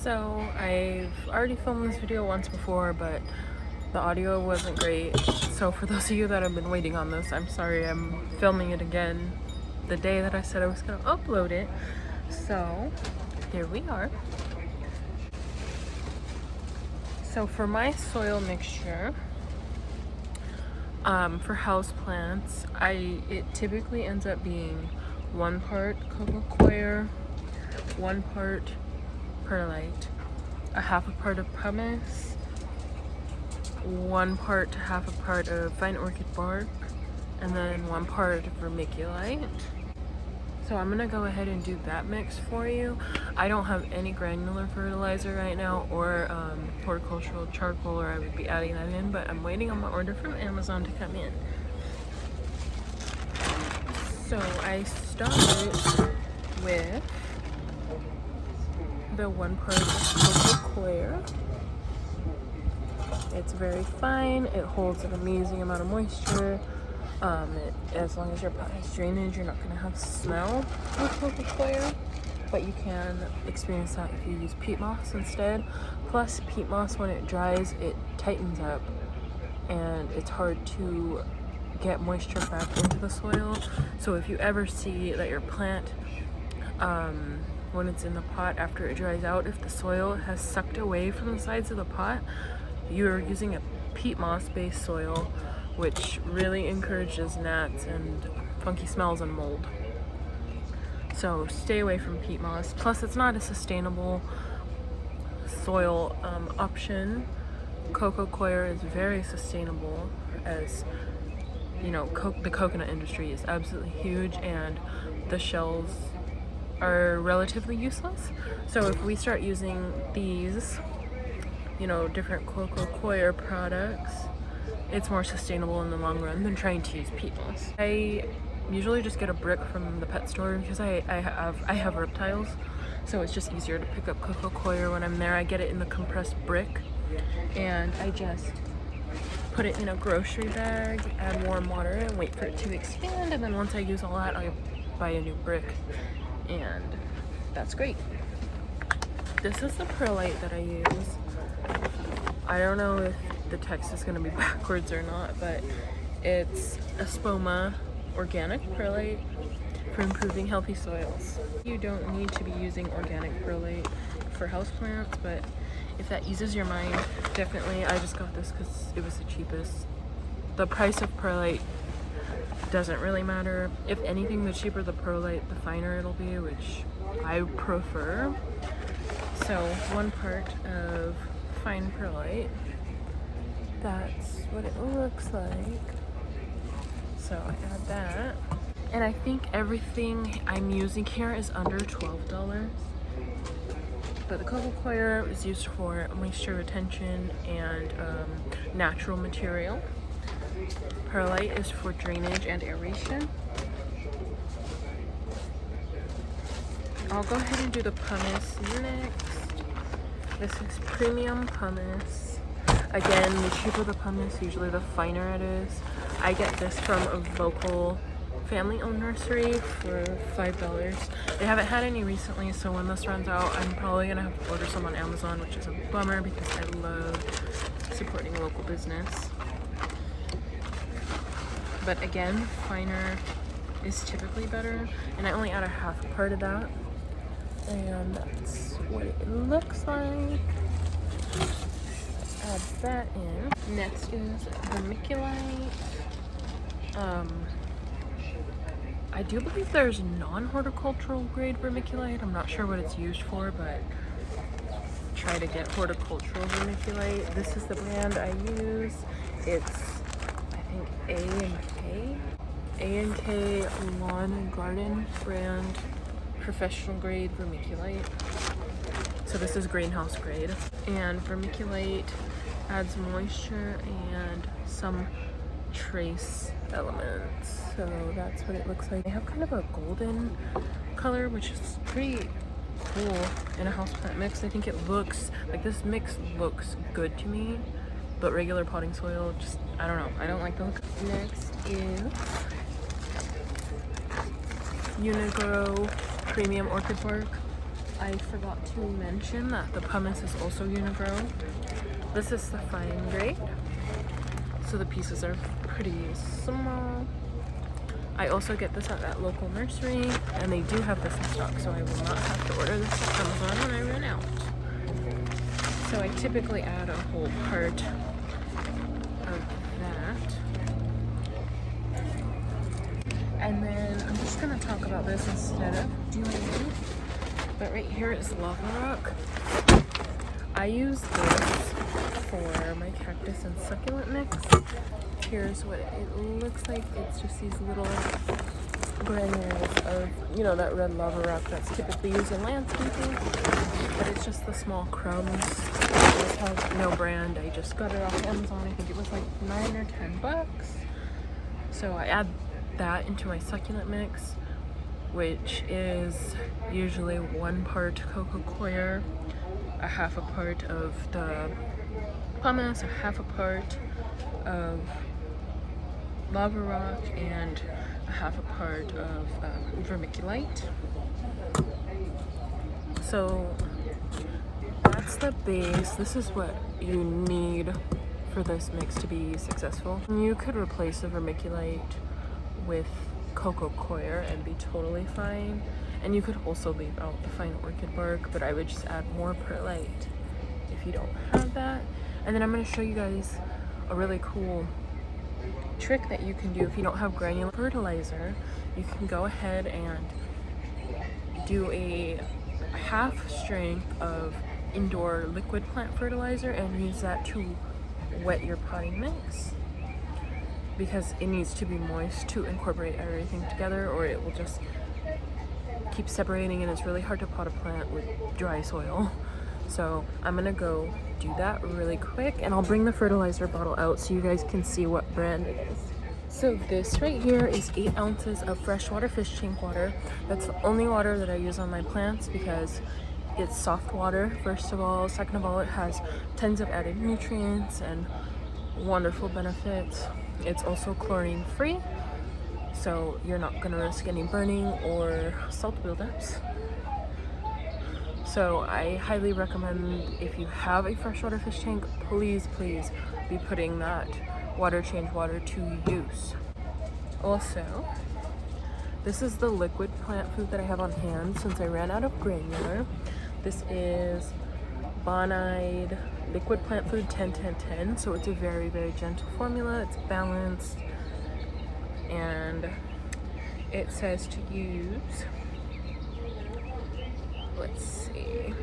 So I've already filmed this video once before, but the audio wasn't great. So for those of you that have been waiting on this, I'm sorry. I'm filming it again the day that I said I was gonna upload it. So here we are. So for my soil mixture, for houseplants, it typically ends up being 1 part coco coir, 1 part pearlite, a 1/2 part of pumice, 1 part to 1/2 part of fine orchid bark, and then 1 part of vermiculite. So I'm gonna go ahead and do that mix for you. I don't have any granular fertilizer right now or horticultural charcoal, or I would be adding that in, but I'm waiting on my order from Amazon to come in. So I start with the 1 part of coco coir. It's very fine. It holds an amazing amount of moisture. As long as your pot has drainage, you're not going to have smell with coco coir, but you can experience that if you use peat moss instead. Plus, peat moss, when it dries, it tightens up, and it's hard to get moisture back into the soil. So if you ever see that your plant, when it's in the pot after it dries out, if the soil has sucked away from the sides of the pot, you're using a peat moss based soil, which really encourages gnats and funky smells and mold. So stay away from peat moss. Plus, it's not a sustainable soil option. Coco coir is very sustainable, as you know, the coconut industry is absolutely huge, and the shells are relatively useless. So if we start using these, you know, different coco coir products, it's more sustainable in the long run than trying to use peat moss. I usually just get a brick from the pet store because I have reptiles, so it's just easier to pick up coco coir when I'm there. I get it in the compressed brick, and I just put it in a grocery bag, add warm water, and wait for it to expand. And then once I use all that, I buy a new brick, and that's great. This is the pearlite that I use. I don't know if the text is going to be backwards or not, but it's a spoma organic perlite for improving healthy soils. You don't need to be using organic perlite for houseplants, but if that eases your mind, definitely. I just got this because it was the cheapest. The price of perlite doesn't really matter. If anything, the cheaper the perlite, the finer it'll be, which I prefer. So 1 part of fine perlite. That's what it looks like. So I add that. And I think everything I'm using here is under $12. But the coco coir is used for moisture retention and natural material. Perlite is for drainage and aeration. I'll go ahead and do the pumice next. This is premium pumice. Again, the cheaper the pumice, usually the finer it is. I get this from a local family-owned nursery for $5. They haven't had any recently, so when this runs out, I'm probably gonna have to order some on Amazon, which is a bummer because I love supporting local business. But again, finer is typically better, and I only add a 1/2 part of that, and that's what it looks like. Add that in. Next is vermiculite. I do believe there's non-horticultural grade vermiculite. I'm not sure what it's used for, but try to get horticultural vermiculite. This is the brand I use. It's, I think, A&K Lawn and Garden brand professional grade vermiculite. So this is greenhouse grade. And vermiculite adds moisture and some trace elements. So that's what it looks like. They have kind of a golden color, which is pretty cool in a houseplant mix. I think it looks like this mix looks good to me, but regular potting soil, just, I don't know. I don't like the look. Next is Unigrow Premium Orchid Bark. I forgot to mention that the pumice is also unigrow. This is the fine grade, so the pieces are pretty small. I also get this at that local nursery, and they do have this in stock, so I will not have to order this at Amazon when I run out. So I typically add a whole part of that. And then I'm just gonna talk about this instead of doing, but right here is lava rock. I use this for my cactus and succulent mix. Here's what it looks like. It's just these little granules of, you know, that red lava rock that's typically used in landscaping, but it's just the small crumbs. This has no brand. I just got it off Amazon. I think it was like $9 or $10. So I add that into my succulent mix, which is usually 1 part coco coir, a half a part of the pumice, a half a part of lava rock, and a half a part of vermiculite. So that's the base. This is what you need for this mix to be successful. You could replace the vermiculite with coco coir and be totally fine. And you could also leave out the fine orchid bark, but I would just add more perlite if you don't have that. And then I'm going to show you guys a really cool trick that you can do if you don't have granular fertilizer. You can go ahead and do a half strength of indoor liquid plant fertilizer and use that to wet your potting mix, because it needs to be moist to incorporate everything together, or it will just keep separating, and it's really hard to pot a plant with dry soil. So I'm gonna go do that really quick, and I'll bring the fertilizer bottle out so you guys can see what brand it is. So this right here is 8 ounces of freshwater fish tank water. That's the only water that I use on my plants because it's soft water, first of all. Second of all, it has tons of added nutrients and wonderful benefits. It's also chlorine free, so you're not gonna risk any burning or salt buildups. So I highly recommend, if you have a freshwater fish tank, please be putting that change water to use. Also, this is the liquid plant food that I have on hand since I ran out of granular. This is Bonide liquid plant food 10-10-10, so it's a very gentle formula. It's balanced, and it says to use, let's see,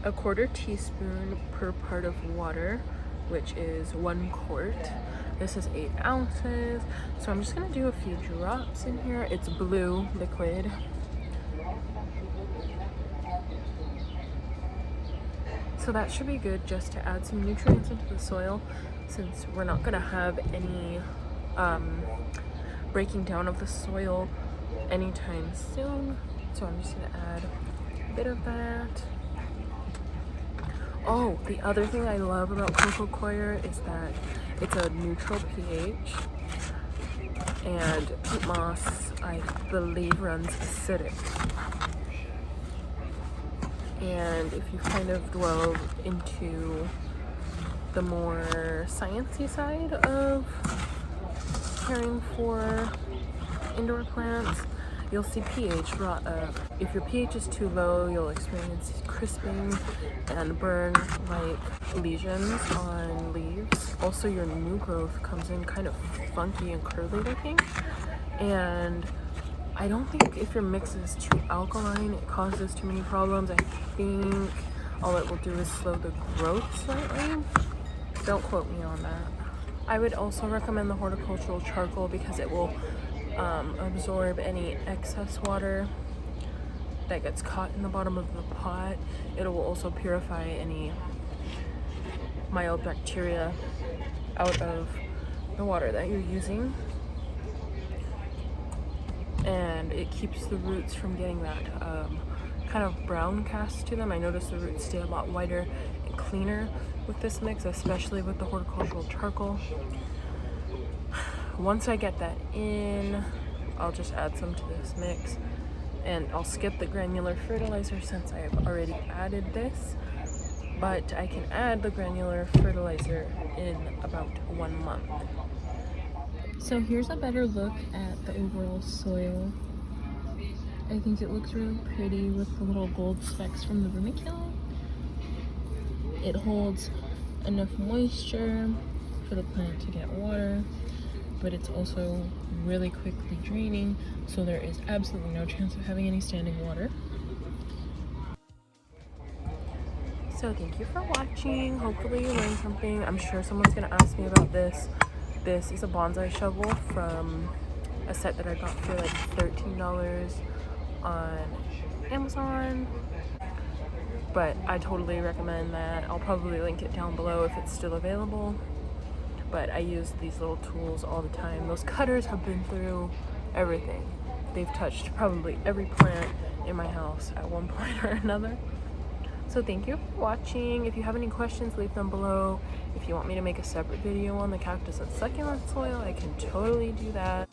a 1/4 teaspoon per part of water, which is 1 quart. This is 8 ounces, so I'm just gonna do a few drops in here. It's blue liquid. So that should be good just to add some nutrients into the soil, since we're not gonna have any breaking down of the soil anytime soon. So I'm just gonna add a bit of that. Oh, the other thing I love about coco coir is that it's a neutral pH, and peat moss, I believe, runs acidic. And if you kind of delve into the more sciencey side of caring for indoor plants, you'll see pH rot up. If your pH is too low, you'll experience crisping and burn-like lesions on leaves. Also, your new growth comes in kind of funky and curly looking. And I don't think if your mix is too alkaline, it causes too many problems. I think all it will do is slow the growth slightly. Don't quote me on that. I would also recommend the Horticultural Charcoal because it will absorb any excess water that gets caught in the bottom of the pot. It will also purify any mild bacteria out of the water that you're using, and it keeps the roots from getting that kind of brown cast to them. I noticed the roots stay a lot whiter and cleaner with this mix, especially with the Horticultural Charcoal. Once I get that in, I'll just add some to this mix And I'll skip the granular fertilizer since I have already added this, but I can add the granular fertilizer in about 1 month. So here's a better look at the overall soil. I think it looks really pretty with the little gold specks from the vermiculite. It holds enough moisture for the plant to get water, but it's also really quickly draining, so there is absolutely no chance of having any standing water. So thank you for watching. Hopefully you learned something. I'm sure someone's gonna ask me about this. This is a bonsai shovel from a set that I got for like $13 on Amazon. But I totally recommend that. I'll probably link it down below if it's still available. But I use these little tools all the time. Those cutters have been through everything. They've touched probably every plant in my house at one point or another. So thank you for watching. If you have any questions, leave them below. If you want me to make a separate video on the cactus and succulent soil, I can totally do that.